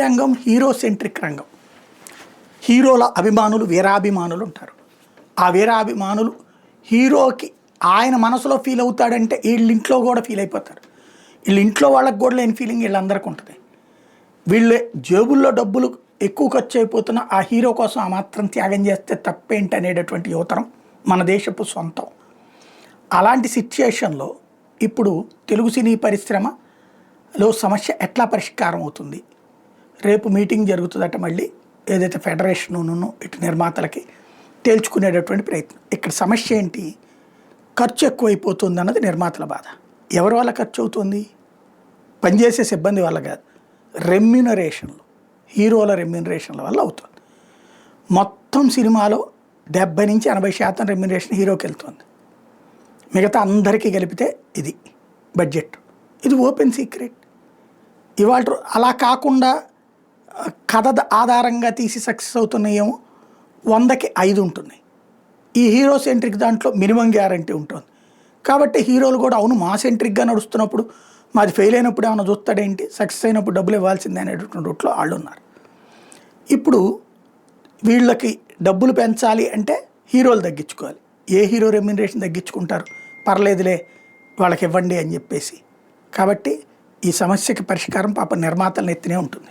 రంగం hero centric రంగం. హీరోల అభిమానులు వీరాభిమానులు ఉంటారు. ఆ వీరాభిమానులు హీరోకి ఆయన మనసులో ఫీల్ అవుతాడంటే వీళ్ళ ఇంట్లో కూడా ఫీల్ అయిపోతారు. వీళ్ళ ఇంట్లో వాళ్ళకి కూడా లేని ఫీలింగ్ వీళ్ళందరికీ ఉంటుంది. వీళ్ళే జేబుల్లో డబ్బులు ఎక్కువ ఖర్చు అయిపోతున్న ఆ హీరో కోసం ఆ మాత్రం త్యాగం చేస్తే తప్పేంటి అనేటటువంటి యువతరం మన దేశపు సొంతం. అలాంటి సిచ్యుయేషన్లో ఇప్పుడు తెలుగు సినీ పరిశ్రమలో సమస్య ఎట్లా పరిష్కారం అవుతుంది? రేపు మీటింగ్ జరుగుతుందట, మళ్ళీ ఏదైతే ఫెడరేషను ఇటు నిర్మాతలకి తేల్చుకునేటటువంటి ప్రయత్నం. ఇక్కడ సమస్య ఏంటి? ఖర్చు ఎక్కువైపోతుంది అన్నది నిర్మాతల బాధ. ఎవరి వల్ల ఖర్చు అవుతుంది? పనిచేసే సిబ్బంది వల్ల కాదు, రెమ్యూనరేషన్లు, హీరోల రెమ్యూనరేషన్ల వల్ల అవుతుంది. మొత్తం సినిమాలో 70 నుంచి 80% రెమ్యూనరేషన్ హీరోకి వెళ్తుంది. మిగతా అందరికీ కలిపితే ఇది బడ్జెట్. ఇది ఓపెన్ సీక్రెట్. ఇవాళ అలా కాకుండా కథ ఆధారంగా తీసి సక్సెస్ అవుతున్నాయేమో 100కి 5 ఉంటున్నాయి. ఈ హీరో సెంట్రిక్ దాంట్లో మినిమం గ్యారంటీ ఉంటుంది. కాబట్టి హీరోలు కూడా అవును మా సెంట్రిక్గా నడుస్తున్నప్పుడు మాది ఫెయిల్ అయినప్పుడు ఏమైనా చూస్తాడేంటి, సక్సెస్ అయినప్పుడు డబ్బులు ఇవ్వాల్సిందే అనేటటువంటి రూట్లో వాళ్ళు ఉన్నారు. ఇప్పుడు వీళ్ళకి డబ్బులు పెంచాలి అంటే హీరోలు తగ్గించుకోవాలి. ఏ హీరో రెమ్యూనరేషన్ తగ్గించుకుంటారు? పర్లేదులే వాళ్ళకి ఇవ్వండి అని చెప్పేసి. కాబట్టి ఈ సమస్యకి పరిష్కారం పాప నిర్మాతలను ఎత్తినే ఉంటుంది.